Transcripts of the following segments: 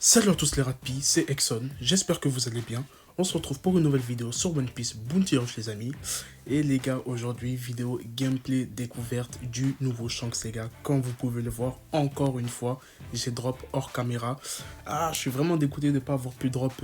Salut à tous les rapis, c'est Exxon, j'espère que vous allez bien. On se retrouve pour une nouvelle vidéo sur One Piece Bounty Rush les amis. Et les gars, aujourd'hui, vidéo gameplay découverte du nouveau Shanks les gars. Comme vous pouvez le voir, encore une fois, j'ai drop hors caméra. Je suis vraiment dégoûté de ne pas avoir pu drop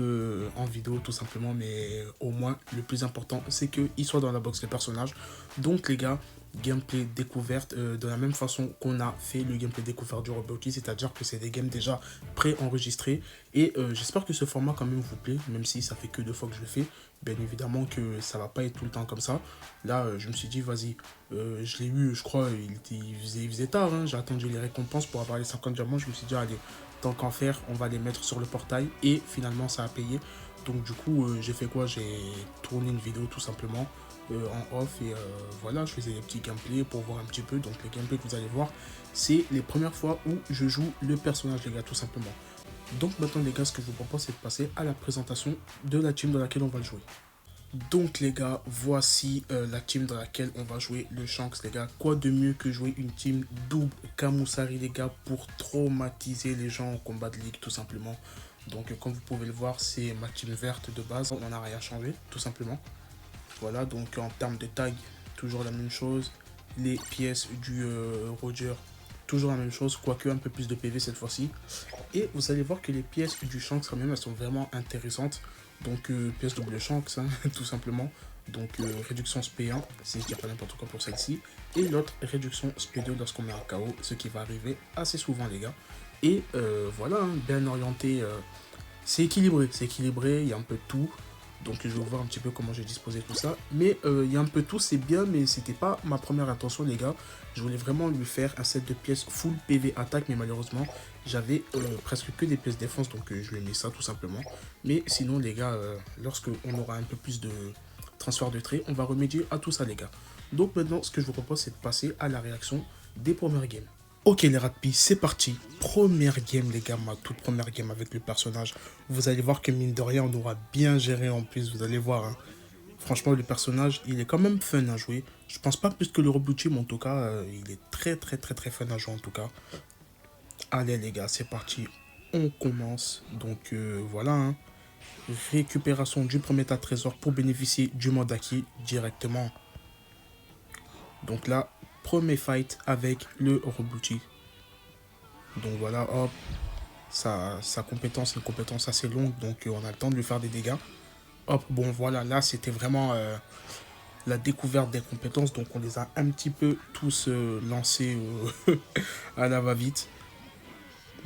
en vidéo tout simplement. Mais au moins, le plus important, c'est qu'il soit dans la box les personnages. Donc les gars, gameplay découverte de la même façon qu'on a fait le gameplay découverte du Roboki, c'est-à-dire que c'est des games déjà pré-enregistrés et j'espère que ce format quand même vous plaît, même si ça fait que 2 fois que je le fais. Bien évidemment que ça va pas être tout le temps comme ça. Là je me suis dit vas-y, je l'ai eu, je crois il faisait tard, hein. J'ai attendu les récompenses pour avoir les 50 diamants. Je me suis dit allez, tant qu'en faire, on va les mettre sur le portail et finalement ça a payé. Donc du coup j'ai fait quoi, j'ai tourné une vidéo tout simplement en off et voilà, je faisais des petits gameplays pour voir un petit peu. Donc les gameplays que vous allez voir, c'est les premières fois où je joue le personnage les gars tout simplement. Donc maintenant les gars, ce que je vous propose c'est de passer à la présentation de la team dans laquelle on va jouer. Donc les gars, voici la team dans laquelle on va jouer le Shanks les gars. Quoi de mieux que jouer une team double Kamusari les gars pour traumatiser les gens en combat de ligue tout simplement. Donc comme vous pouvez le voir, c'est ma team verte de base, on n'a rien changé tout simplement. Voilà, donc en termes de tag, toujours la même chose. Les pièces du Roger, toujours la même chose, quoique un peu plus de PV cette fois-ci. Et vous allez voir que les pièces du Shanks quand même, elles sont vraiment intéressantes. Donc pièce double Shanks, hein, tout simplement. Donc réduction SP1, si je dis pas n'importe quoi pour celle-ci. Et l'autre, réduction SP2 lorsqu'on met un KO, ce qui va arriver assez souvent les gars. Et voilà, hein, bien orienté, c'est équilibré, il y a un peu de tout. Donc je vais vous voir un petit peu comment j'ai disposé tout ça. Mais il y a un peu tout, c'est bien, mais c'était pas ma première intention les gars. Je voulais vraiment lui faire un set de pièces full PV attaque, mais malheureusement j'avais presque que des pièces défense, donc je lui ai mis ça tout simplement. Mais sinon les gars, lorsque on aura un peu plus de transfert de traits, on va remédier à tout ça les gars. Donc maintenant ce que je vous propose c'est de passer à la réaction des premières games. Ok les ratpis, c'est parti. Première game les gars, ma toute première game avec le personnage. Vous allez voir que mine de rien on aura bien géré en plus, vous allez voir. Hein. Franchement le personnage il est quand même fun à jouer. Je pense pas plus que le Robuchi mais en tout cas il est très fun à jouer en tout cas. Allez les gars, c'est parti. On commence. Donc voilà. Hein. Récupération du premier tas de trésor pour bénéficier du mode acquis directement. Donc là, premier fight avec le Robuchi. Donc voilà, hop. Sa compétence est une compétence assez longue, donc on a le temps de lui faire des dégâts. Hop, bon voilà, là c'était vraiment la découverte des compétences, donc on les a un petit peu tous lancés à la va-vite.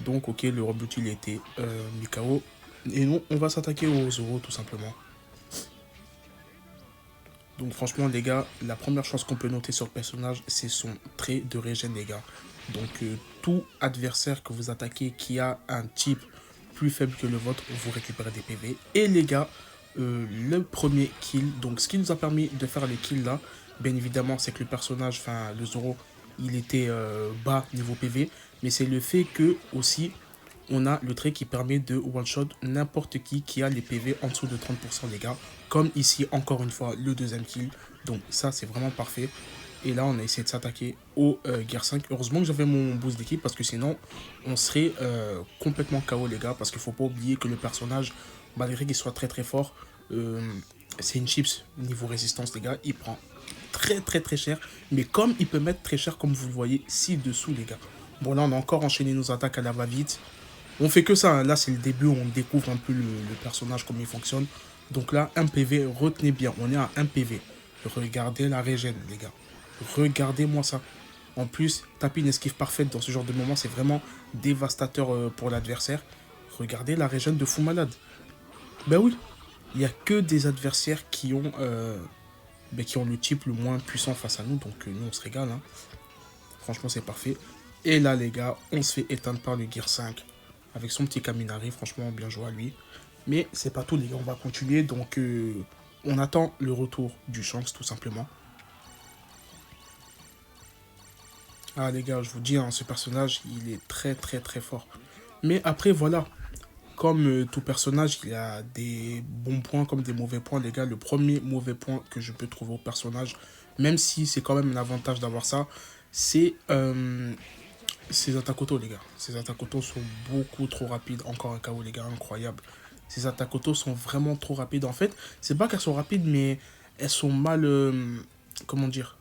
Donc ok, le Robuchi il était mis KO. Et non, on va s'attaquer au Zoro tout simplement. Donc franchement les gars, la première chose qu'on peut noter sur le personnage, c'est son trait de régène les gars. Donc tout adversaire que vous attaquez qui a un type plus faible que le vôtre, vous récupérez des PV. Et les gars, le premier kill, donc ce qui nous a permis de faire le kill là, bien évidemment c'est que le personnage, enfin le Zoro, il était bas niveau PV. Mais c'est le fait que aussi on a le trait qui permet de one-shot n'importe qui a les PV en dessous de 30% les gars. Comme ici, encore une fois, le deuxième kill. Donc ça, c'est vraiment parfait. Et là, on a essayé de s'attaquer au Gear 5. Heureusement que j'avais mon boost d'équipe parce que sinon, on serait complètement KO les gars. Parce qu'il ne faut pas oublier que le personnage, malgré qu'il soit très fort, c'est une chips niveau résistance les gars. Il prend très cher. Mais comme il peut mettre très cher, comme vous le voyez ci-dessous les gars. Bon là, on a encore enchaîné nos attaques à la va-vite. On fait que ça, hein. Là c'est le début où on découvre un peu le personnage, comment il fonctionne. Donc là, 1 PV, retenez bien, on est à 1 PV. Regardez la régène, les gars. Regardez-moi ça. En plus, taper une esquive parfaite dans ce genre de moment, c'est vraiment dévastateur pour l'adversaire. Regardez la régène de fou malade. Ben oui, il n'y a que des adversaires qui ont le type le moins puissant face à nous. Donc nous, on se régale. Hein. Franchement, c'est parfait. Et là, les gars, on se fait éteindre par le Gear 5. Avec son petit Kaminari, franchement, bien joué à lui. Mais c'est pas tout, les gars, on va continuer. Donc, on attend le retour du Shanks, tout simplement. Ah, les gars, je vous dis, hein, ce personnage, il est très fort. Mais après, voilà. Comme tout personnage, il y a des bons points comme des mauvais points, les gars. Le premier mauvais point que je peux trouver au personnage, même si c'est quand même un avantage d'avoir ça, c'est Ces attaques auto, les gars. Ces attaques auto sont beaucoup trop rapides. Encore un KO, les gars, incroyable. Ces attaques auto sont vraiment trop rapides. En fait, c'est pas qu'elles sont rapides, mais elles sont mal... comment dire,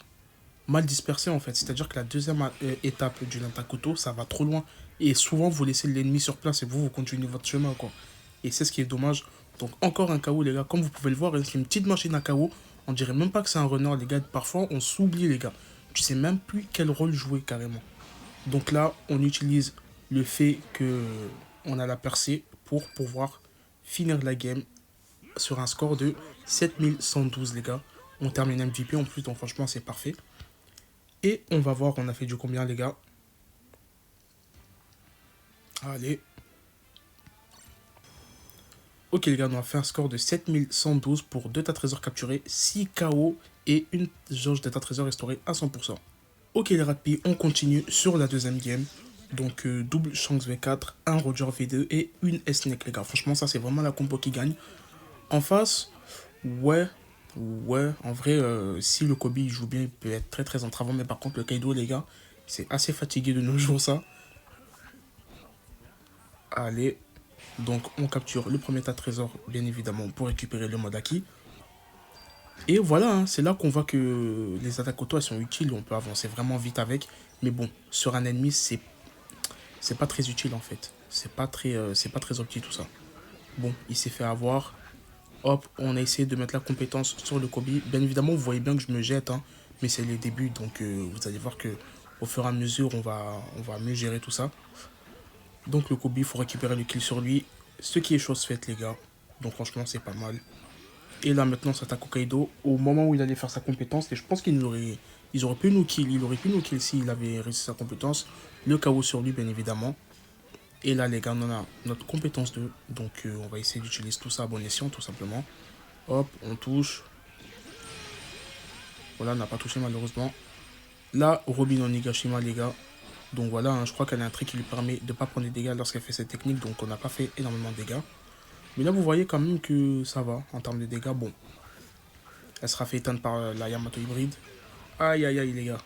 mal dispersées, en fait. C'est-à-dire que la deuxième étape d'une attaque auto, ça va trop loin. Et souvent, vous laissez l'ennemi sur place et vous continuez votre chemin, quoi. Et c'est ce qui est dommage. Donc, encore un KO, les gars. Comme vous pouvez le voir, c'est une petite machine à KO. On dirait même pas que c'est un runner, les gars. Parfois, on s'oublie, les gars. Tu sais même plus quel rôle jouer, carrément. Donc là, on utilise le fait que on a la percée pour pouvoir finir la game sur un score de 7112, les gars. On termine MVP en plus, donc franchement, c'est parfait. Et on va voir, on a fait du combien, les gars. Allez. Ok, les gars, on a fait un score de 7112 pour 2 tas trésors capturés, 6 KO et une jauge d'état trésor restaurée à 100%. Ok, les Ratpi, on continue sur la deuxième game. Donc, double Shanks V4, un Roger V2 et une S-Neck, les gars. Franchement, ça, c'est vraiment la compo qui gagne. En face, ouais, en vrai, si le Kobe il joue bien, il peut être très très entravant. Mais par contre, le Kaido, les gars, c'est assez fatigué de nos jours, ça. Allez, donc on capture le premier tas de trésor, bien évidemment, pour récupérer le mode acquis. Et voilà, hein, c'est là qu'on voit que les attaques auto, elles sont utiles. On peut avancer vraiment vite avec. Mais bon, sur un ennemi, c'est pas très utile en fait. C'est pas très opti tout ça. Bon, il s'est fait avoir. Hop, on a essayé de mettre la compétence sur le Kobe. Bien évidemment, vous voyez bien que je me jette, hein, mais c'est les débuts. Donc vous allez voir que au fur et à mesure, on va mieux gérer tout ça. Donc le Kobe, il faut récupérer le kill sur lui. Ce qui est chose faite, les gars. Donc franchement, c'est pas mal. Et là, maintenant, ça attaque au Kaido. Au moment où il allait faire sa compétence, et je pense ils auraient pu nous kill. Il aurait pu nous kill s'il avait réussi sa compétence. Le KO sur lui, bien évidemment. Et là, les gars, on a notre compétence 2. Donc, on va essayer d'utiliser tout ça à bon escient, tout simplement. Hop, on touche. Voilà, on n'a pas touché, malheureusement. Là, Robin Onigashima, les gars. Donc, voilà, hein, je crois qu'elle a un trick qui lui permet de ne pas prendre des dégâts lorsqu'elle fait cette technique. Donc, on n'a pas fait énormément de dégâts. Mais là, vous voyez quand même que ça va en termes de dégâts. Bon, elle sera fait éteindre par la Yamato hybride. Aïe, aïe, aïe, les gars.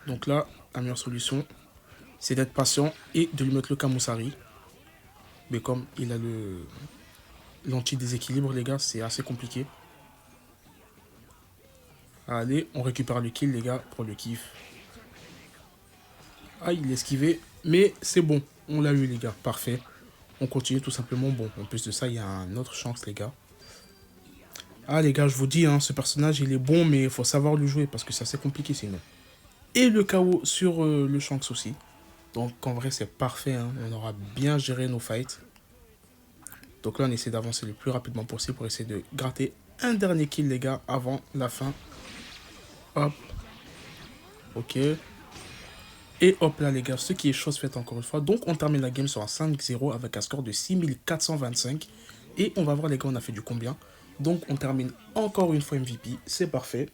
Donc là, la meilleure solution, c'est d'être patient et de lui mettre le Kamusari. Mais comme il a l'anti-déséquilibre, les gars, c'est assez compliqué. Allez, on récupère le kill, les gars, pour le kiff. Ah, il est esquivé, mais c'est bon. On l'a eu, les gars, parfait. On continue tout simplement. Bon, en plus de ça, il y a un autre chance, les gars. Ah, les gars, je vous dis, hein, ce personnage, il est bon, mais il faut savoir le jouer parce que c'est assez compliqué sinon. Et le KO sur le Shanks aussi. Donc, en vrai, c'est parfait. Hein. On aura bien géré nos fights. Donc là, on essaie d'avancer le plus rapidement possible pour essayer de gratter un dernier kill, les gars, avant la fin. Hop. Ok. Et hop là, les gars, ce qui est chose faite encore une fois. Donc, on termine la game sur un 5-0 avec un score de 6425. Et on va voir, les gars, on a fait du combien. Donc, on termine encore une fois MVP. C'est parfait.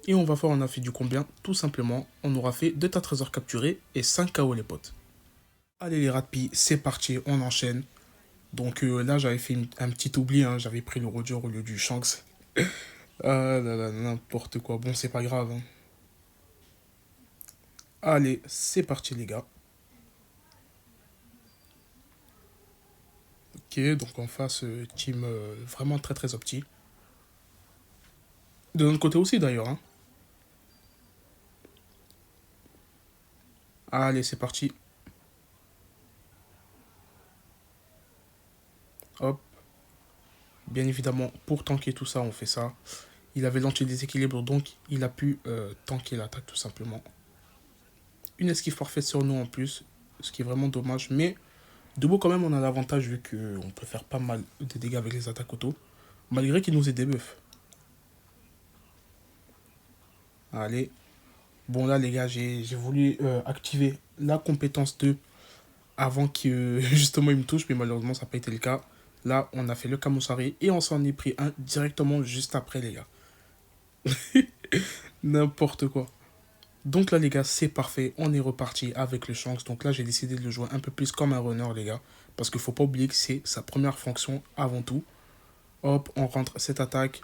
Et on va voir, on a fait du combien. Tout simplement, on aura fait 2 tas trésors capturés et 5 KO, les potes. Allez, les Ratpi, c'est parti, on enchaîne. Donc là, j'avais fait un petit oubli. Hein, j'avais pris le Roger au lieu du Shanks. Ah là là, n'importe quoi. Bon, c'est pas grave. Hein. Allez, c'est parti, les gars. Ok, donc en face, team vraiment très très opti. De notre côté aussi, d'ailleurs. Hein. Allez, c'est parti. Hop. Bien évidemment, pour tanker tout ça, on fait ça. Il avait l'anti-déséquilibre, donc il a pu tanker l'attaque tout simplement. Une esquive parfaite sur nous en plus, ce qui est vraiment dommage. Mais debout quand même, on a l'avantage vu qu'on peut faire pas mal de dégâts avec les attaques auto. Malgré qu'il nous ait des buffs. Allez. Bon là les gars, j'ai voulu activer la compétence 2 avant que justement il me touche. Mais malheureusement ça n'a pas été le cas. Là on a fait le Kamusari et on s'en est pris un directement juste après les gars. N'importe quoi. Donc là les gars c'est parfait, on est reparti avec le Shanks. Donc là j'ai décidé de le jouer un peu plus comme un runner les gars. Parce qu'il ne faut pas oublier que c'est sa première fonction avant tout. Hop, on rentre cette attaque,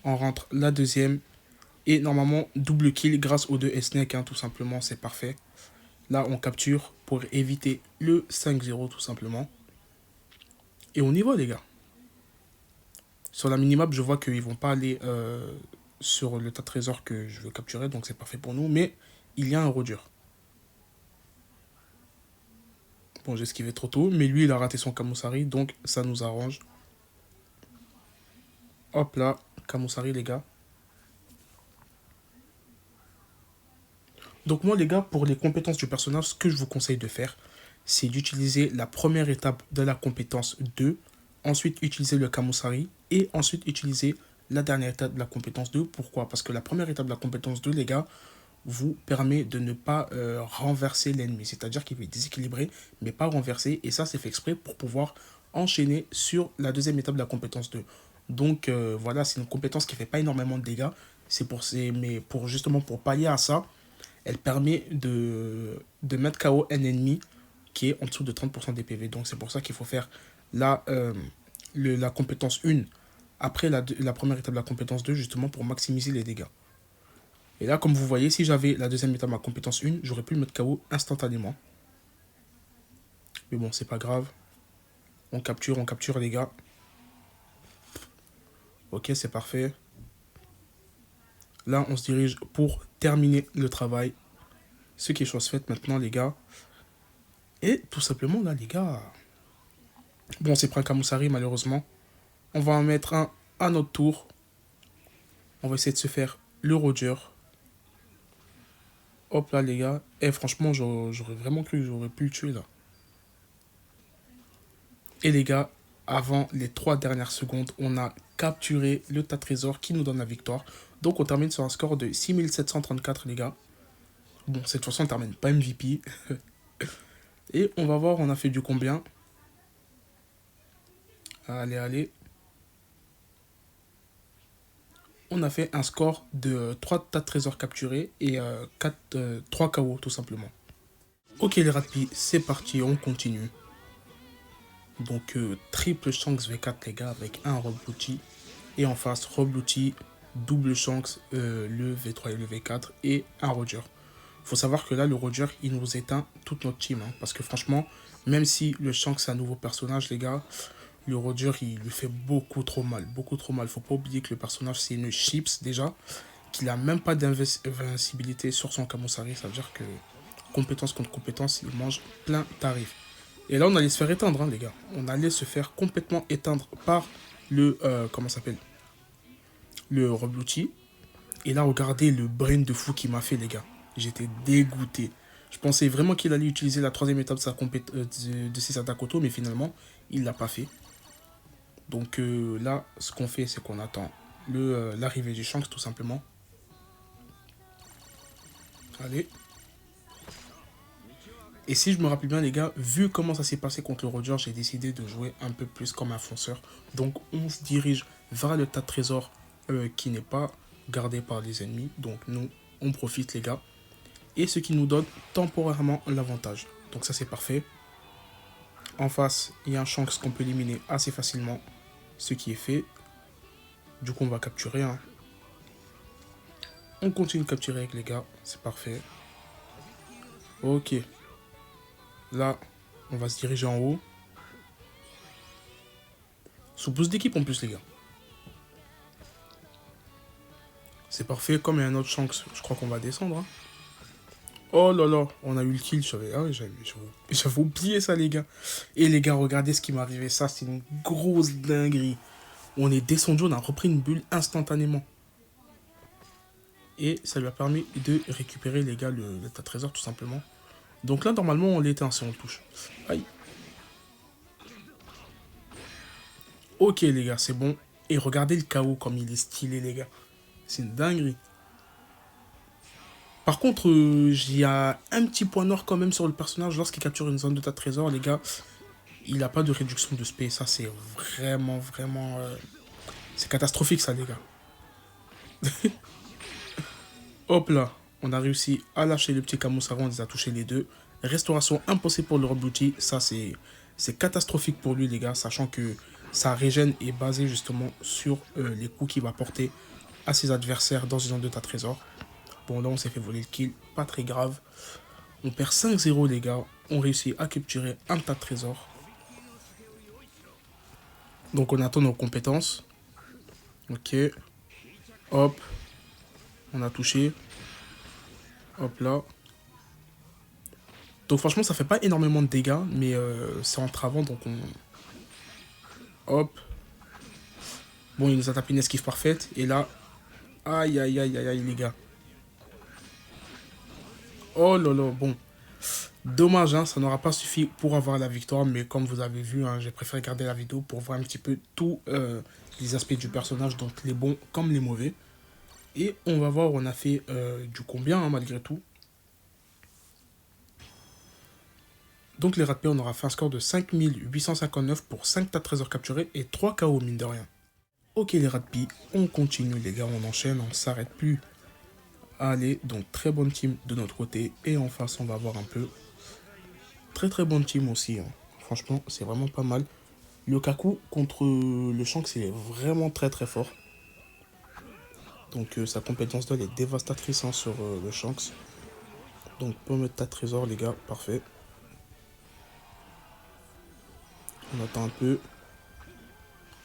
on rentre la deuxième. Et normalement, double kill grâce aux deux S-Neck, hein, tout simplement, c'est parfait. Là, on capture pour éviter le 5-0, tout simplement. Et on y va, les gars. Sur la minimap, je vois qu'ils ne vont pas aller sur le tas de trésors que je veux capturer, donc c'est parfait pour nous. Mais il y a un Roger. Bon, j'ai esquivé trop tôt, mais lui, il a raté son Camusari, donc ça nous arrange. Hop là, Camusari, les gars. Donc moi, les gars, pour les compétences du personnage, ce que je vous conseille de faire, c'est d'utiliser la première étape de la compétence 2, ensuite utiliser le Camusari, et ensuite utiliser la dernière étape de la compétence 2. Pourquoi? Parce que la première étape de la compétence 2, les gars, vous permet de ne pas renverser l'ennemi. C'est-à-dire qu'il est déséquilibré, mais pas renversé. Et ça, c'est fait exprès pour pouvoir enchaîner sur la deuxième étape de la compétence 2. Donc voilà, c'est une compétence qui ne fait pas énormément de dégâts. Mais justement pour pallier à ça, elle permet de mettre KO un ennemi qui est en dessous de 30% des PV. Donc c'est pour ça qu'il faut faire la compétence 1 après la première étape de la compétence 2, justement pour maximiser les dégâts. Et là, comme vous voyez, si j'avais la deuxième étape de ma compétence 1, j'aurais pu le mettre KO instantanément. Mais bon, c'est pas grave. On capture les gars. Ok, c'est parfait. Là, on se dirige pour terminer le travail. Ce qui est chose faite maintenant, les gars. Et tout simplement, là, les gars... Bon, c'est pris un Camusari, malheureusement. On va en mettre un à notre tour. On va essayer de se faire le Roger. Hop là, les gars. Et franchement, j'aurais vraiment cru que j'aurais pu le tuer, là. Et les gars, avant les 3 dernières secondes, on a capturé le tas de trésors qui nous donne la victoire. Donc, on termine sur un score de 6734, les gars. Bon, cette fois-ci, on termine pas MVP. Et on va voir, on a fait du combien. Allez, allez. On a fait un score de 3 tas de trésors capturés et 3 KO, tout simplement. Ok, les rapides, c'est parti, on continue. Donc, triple chance V4, les gars, avec un Roblouti. Et en face, Roblouti, double chance, le V3 et le V4, et un Roger. Faut savoir que là, le Roger, il nous éteint toute notre team. Hein, parce que franchement, même si le Shanks c'est un nouveau personnage, les gars, le Roger, il lui fait beaucoup trop mal. Beaucoup trop mal. Faut pas oublier que le personnage, c'est une chips déjà. Qu'il a même pas d'invincibilité sur son Camusari. Ça veut dire que compétence contre compétence, il mange plein tarif. Et là, on allait se faire éteindre, hein, les gars. On allait se faire complètement éteindre par le... comment ça s'appelle? Le Roblouti. Et là, regardez le brain de fou qu'il m'a fait, les gars. J'étais dégoûté. Je pensais vraiment qu'il allait utiliser la troisième étape de ses attaques auto, mais finalement, il l'a pas fait. Donc là, ce qu'on fait, c'est qu'on attend l'arrivée du Shanks, tout simplement. Allez. Et si je me rappelle bien, les gars, vu comment ça s'est passé contre le Roger, j'ai décidé de jouer un peu plus comme un fonceur. Donc, on se dirige vers le tas de trésors qui n'est pas gardé par les ennemis. Donc, nous, on profite, les gars. Et ce qui nous donne temporairement l'avantage. Donc, ça, c'est parfait. En face, il y a un Shanks qu'on peut éliminer assez facilement. Ce qui est fait. Du coup, on va capturer. Hein. On continue de capturer avec les gars. C'est parfait. Ok. Là, on va se diriger en haut. Sous boost d'équipe en plus, les gars. C'est parfait. Comme il y a un autre Shanks, je crois qu'on va descendre. Hein. Oh là là, on a eu le kill. J'avais oublié ça, les gars. Et les gars, regardez ce qui m'est arrivé. Ça, c'est une grosse dinguerie. On est descendu, on a repris une bulle instantanément. Et ça lui a permis de récupérer, les gars, le tas de trésor, tout simplement. Donc là, normalement, on l'éteint si on le touche. Aïe. Ok, les gars, c'est bon. Et regardez le KO comme il est stylé, les gars. C'est une dinguerie. Par contre, il y a un petit point noir quand même sur le personnage. Lorsqu'il capture une zone de tas de trésors, les gars, il n'a pas de réduction de SP. Ça, c'est vraiment... c'est catastrophique, ça, les gars. Hop là. On a réussi à lâcher le petit Camusari. On les a touchés les deux. Restauration impossible pour le Roblouti. Ça, c'est catastrophique pour lui, les gars. Sachant que sa régène est basée justement sur les coups qu'il va porter à ses adversaires dans une zone de tas trésor. Bon, là, on s'est fait voler le kill. Pas très grave. On perd 5-0, les gars. On réussit à capturer un tas de trésors. Donc, on attend nos compétences. Ok. Hop. On a touché. Hop là. Donc, franchement, ça fait pas énormément de dégâts. Mais c'est en travant, donc on... Hop. Bon, il nous a tapé une esquive parfaite. Et là... Aïe, aïe, aïe, aïe, aïe, les gars. Oh là là, bon. Dommage, hein, ça n'aura pas suffi pour avoir la victoire. Mais comme vous avez vu, hein, j'ai préféré garder la vidéo pour voir un petit peu tous les aspects du personnage. Donc les bons comme les mauvais. Et on va voir, on a fait du combien, hein, malgré tout. Donc les ratpés, on aura fait un score de 5859 pour 5 tas de trésors capturés et 3 KO, mine de rien. Ok les ratpés, on continue les gars, on enchaîne, on s'arrête plus. Allez, donc très bonne team de notre côté. Et en face, on va voir un peu. Très très bonne team aussi. Hein. Franchement, c'est vraiment pas mal. Le Kaku contre le Shanks, il est vraiment très très fort. Donc sa compétence d'elle est dévastatrice hein, sur le Shanks. Donc on peut mettre ta trésor les gars, parfait. On attend un peu.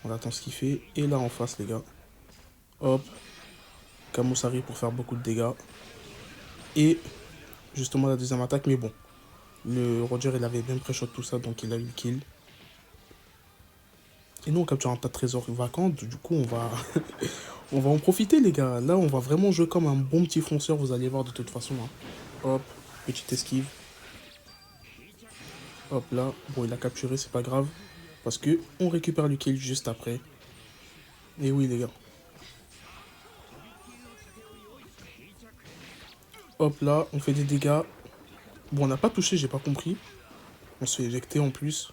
On attend ce qu'il fait. Et là en face les gars. Hop. Kamosari pour faire beaucoup de dégâts. Et justement la deuxième attaque. Mais bon. Le Roger il avait bien pré-shot tout ça. Donc il a eu le kill. Et nous on capture un tas de trésors vacants. Du coup on va... on va en profiter les gars. Là on va vraiment jouer comme un bon petit fonceur. Vous allez voir de toute façon. Hein. Hop. Petite esquive. Hop là. Bon il a capturé. C'est pas grave. Parce que on récupère le kill juste après. Et oui les gars. Hop là, on fait des dégâts. Bon, on n'a pas touché, j'ai pas compris. On se fait éjecter en plus.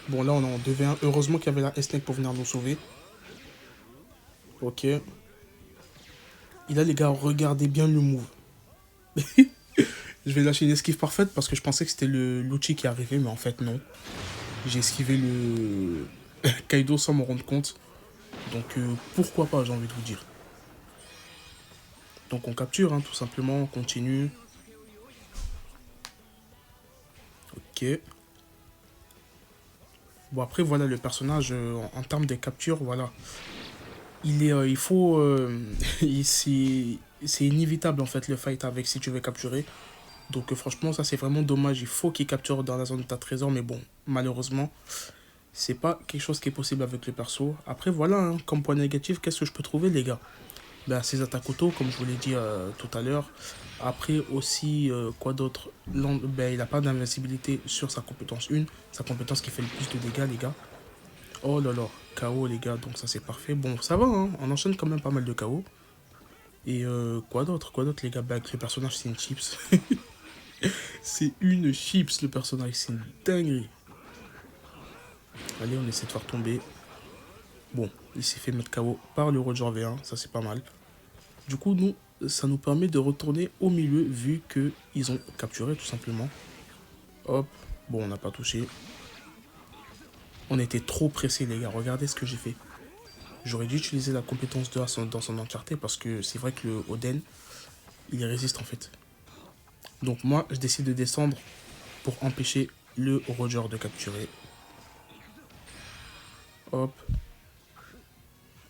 Bon, là, on est en 2v1. Heureusement qu'il y avait la S-Neck pour venir nous sauver. Ok. Et là, les gars, regardez bien le move. Je vais lâcher une esquive parfaite parce que je pensais que c'était le Lucci qui arrivait, mais en fait, non. J'ai esquivé le Kaido sans me rendre compte. Donc, pourquoi pas, j'ai envie de vous dire. Donc, on capture, hein, tout simplement. On continue. Ok. Bon, après, voilà, le personnage, en termes de capture, voilà. Il faut... c'est inévitable, en fait, le fight avec si tu veux capturer. Donc, franchement, ça, c'est vraiment dommage. Il faut qu'il capture dans la zone de ta trésor. Mais bon, malheureusement, c'est pas quelque chose qui est possible avec le perso. Après, voilà, hein, comme point négatif, qu'est-ce que je peux trouver, les gars? Ben, ses attaques auto, comme je vous l'ai dit tout à l'heure. Après aussi, quoi d'autre? Ben, il n'a pas d'invincibilité sur sa compétence 1. Sa compétence qui fait le plus de dégâts, les gars. Oh là là, KO, les gars, donc ça c'est parfait. Bon, ça va, hein, on enchaîne quand même pas mal de KO. Et quoi d'autre, les gars? Ben, avec le personnage, c'est une chips. C'est une chips, le personnage, c'est une dinguerie. Allez, on essaie de faire tomber. Bon, il s'est fait mettre KO par le Roger V1, ça c'est pas mal. Du coup, nous, ça nous permet de retourner au milieu vu qu'ils ont capturé tout simplement. Hop, bon, on n'a pas touché. On était trop pressés, les gars. Regardez ce que j'ai fait. J'aurais dû utiliser la compétence 2 dans son entièreté parce que c'est vrai que le Oden, il résiste en fait. Donc moi, je décide de descendre pour empêcher le Roger de capturer. Hop.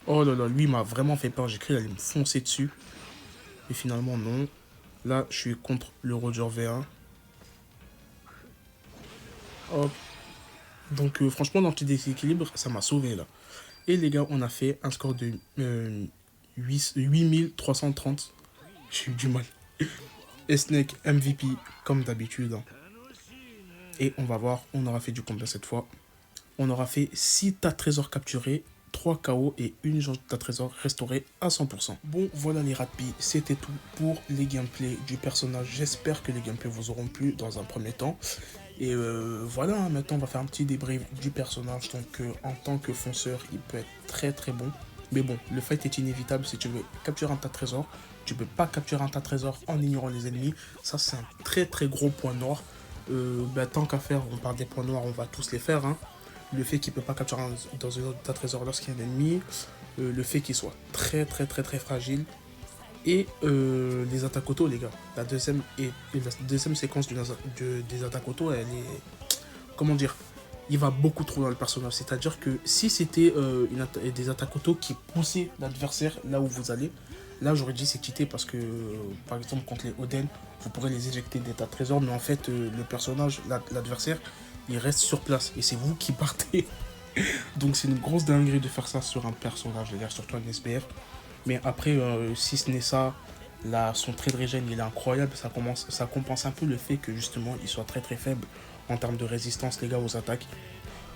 Oh là là, lui m'a vraiment fait peur. J'ai cru qu'il allait me foncer dessus. Et finalement, non. Là, je suis contre le Roger V1. Hop. Donc, franchement, dans le petit déséquilibre, ça m'a sauvé, là. Et les gars, on a fait un score de 8330. J'ai eu du mal. S-Neck MVP, comme d'habitude. Hein. Et on va voir, on aura fait du combien cette fois. On aura fait 6 tas de trésors capturés, 3 KO et une jauge de trésor restaurée à 100%. Bon, voilà les ratpis, c'était tout pour les gameplays du personnage. J'espère que les gameplays vous auront plu dans un premier temps. Et voilà, hein, maintenant on va faire un petit débrief du personnage. Donc en tant que fonceur, il peut être très très bon. Mais bon, le fight est inévitable si tu veux capturer un tas de trésors. Tu peux pas capturer un tas de trésors en ignorant les ennemis. Ça c'est un très très gros point noir. Tant qu'à faire, on parle des points noirs, on va tous les faire. Hein. le fait qu'il ne peut pas capturer dans une autre trésor lorsqu'il y a un ennemi, le fait qu'il soit très fragile, et les attaques auto, les gars. La deuxième séquence des attaques auto, elle est... Comment dire, il va beaucoup trop dans le personnage. C'est-à-dire que si c'était des attaques auto qui poussaient l'adversaire là où vous allez, là j'aurais dit c'est cheaté parce que par exemple contre les Oden, vous pourrez les éjecter des tas de trésors, mais en fait le personnage, l'adversaire, il reste sur place et c'est vous qui partez. Donc c'est une grosse dinguerie de faire ça sur un personnage, les gars, surtout un SBR. Mais après, si ce n'est ça, là, son trait de régène, il est incroyable. Ça compense un peu le fait que justement, il soit très faible en termes de résistance, les gars, aux attaques.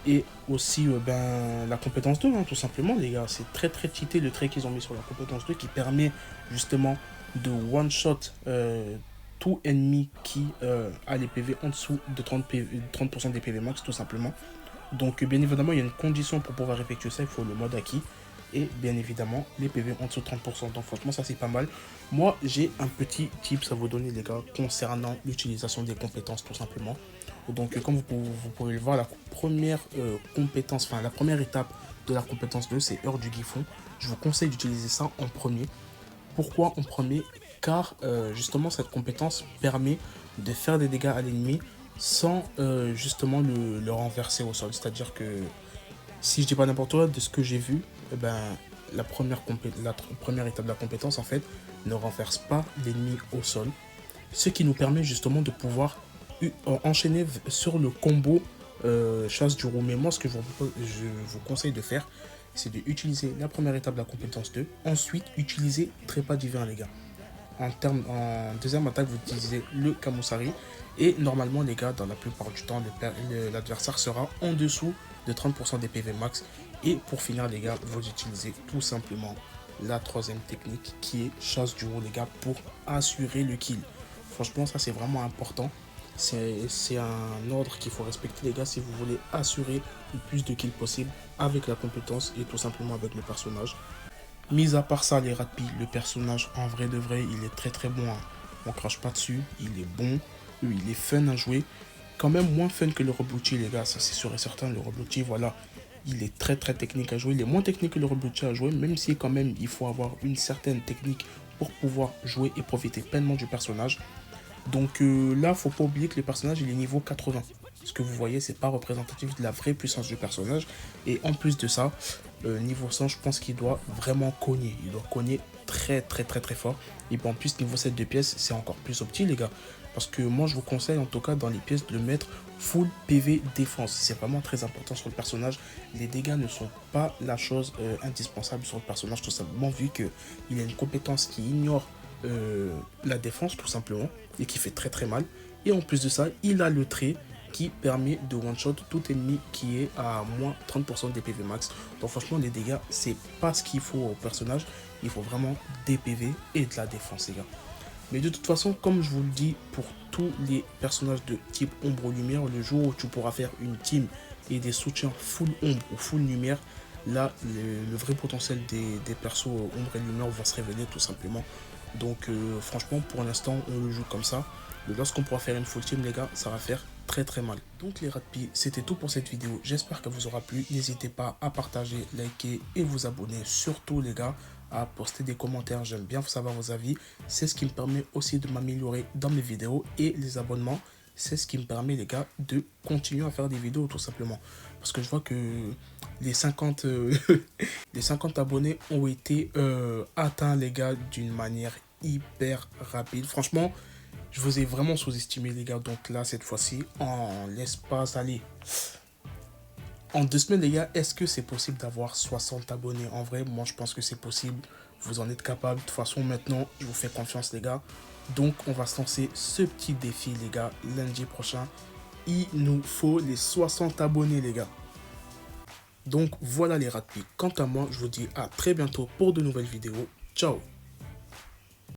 Et aussi, la compétence 2, hein, tout simplement, les gars. C'est très cheaté le trait qu'ils ont mis sur la compétence 2 qui permet justement de one-shot tout ennemi qui a les PV en dessous de 30% des PV max, tout simplement. Donc, bien évidemment, il y a une condition pour pouvoir effectuer ça. Il faut le mode acquis. Et bien évidemment les PV en dessous de 30%. Donc franchement ça c'est pas mal. Moi j'ai un petit tips à vous donner les gars concernant l'utilisation des compétences tout simplement. Donc comme vous pouvez le voir, la première compétence, enfin la première étape de la compétence 2 c'est Heure du Griffon. Je vous conseille d'utiliser ça en premier. Pourquoi en premier? Car justement cette compétence permet de faire des dégâts à l'ennemi sans justement le renverser au sol. C'est-à-dire que si je dis pas n'importe quoi, de ce que j'ai vu, la première étape de la compétence en fait ne renverse pas l'ennemi au sol, ce qui nous permet justement de pouvoir enchaîner sur le combo chasse du roux. Mais moi ce que je vous conseille de faire, c'est d'utiliser la première étape de la compétence 2, ensuite utiliser trépas divin les gars. En deuxième attaque, vous utilisez le Kamusari. Et normalement, les gars, dans la plupart du temps, l'adversaire sera en dessous de 30% des PV max. Et pour finir, les gars, vous utilisez tout simplement la troisième technique qui est chasse du haut, les gars, pour assurer le kill. Franchement, ça, c'est vraiment important. C'est un ordre qu'il faut respecter, les gars, si vous voulez assurer le plus de kills possible avec la compétence et tout simplement avec le personnage. Mis à part ça, les Ratpi, le personnage en vrai de vrai, il est très bon. Hein. On crache pas dessus, il est bon, il est fun à jouer. Quand même moins fun que le Rebloutier, les gars, ça c'est sûr et certain. Le Rebloutier, voilà, il est très technique à jouer. Il est moins technique que le Rebloutier à jouer, même si quand même il faut avoir une certaine technique pour pouvoir jouer et profiter pleinement du personnage. Donc là, faut pas oublier que le personnage il est niveau 80. Ce que vous voyez, c'est pas représentatif de la vraie puissance du personnage. Et en plus de ça, niveau 100, je pense qu'il doit vraiment cogner. Il doit cogner très fort. Et puis en plus, niveau 7 de pièces, c'est encore plus opti, les gars. Parce que moi, je vous conseille, en tout cas, dans les pièces, de le mettre full PV défense. C'est vraiment très important sur le personnage. Les dégâts ne sont pas la chose indispensable sur le personnage, tout simplement, vu qu'il a une compétence qui ignore la défense, tout simplement, et qui fait très mal. Et en plus de ça, il a le trait qui permet de one-shot tout ennemi qui est à moins 30% des PV max. Donc franchement, les dégâts, c'est pas ce qu'il faut au personnage. Il faut vraiment des PV et de la défense, les gars. Mais de toute façon, comme je vous le dis, pour tous les personnages de type ombre ou lumière, le jour où tu pourras faire une team et des soutiens full ombre ou full lumière, là, le vrai potentiel des persos ombre et lumière va se révéler tout simplement. Donc franchement, pour l'instant, on le joue comme ça. Mais lorsqu'on pourra faire une full team, les gars, ça va faire très mal. Donc les Ratpi, c'était tout pour cette vidéo. J'espère qu'elle vous aura plu. N'hésitez pas à partager, liker et vous abonner. Surtout les gars, à poster des commentaires. J'aime bien savoir vos avis. C'est ce qui me permet aussi de m'améliorer dans mes vidéos. Et les abonnements, c'est ce qui me permet les gars de continuer à faire des vidéos tout simplement. Parce que je vois que les 50, les 50 abonnés ont été atteints les gars d'une manière hyper rapide. Franchement, je vous ai vraiment sous-estimé les gars. Donc là, cette fois-ci, en l'espace, allez, en 2 semaines les gars, est-ce que c'est possible d'avoir 60 abonnés? En vrai, moi je pense que c'est possible. Vous en êtes capable. De toute façon, maintenant, je vous fais confiance les gars. Donc on va se lancer ce petit défi les gars. Lundi prochain, il nous faut les 60 abonnés les gars. Donc voilà les Ratpi. Quant à moi, je vous dis à très bientôt pour de nouvelles vidéos. Ciao.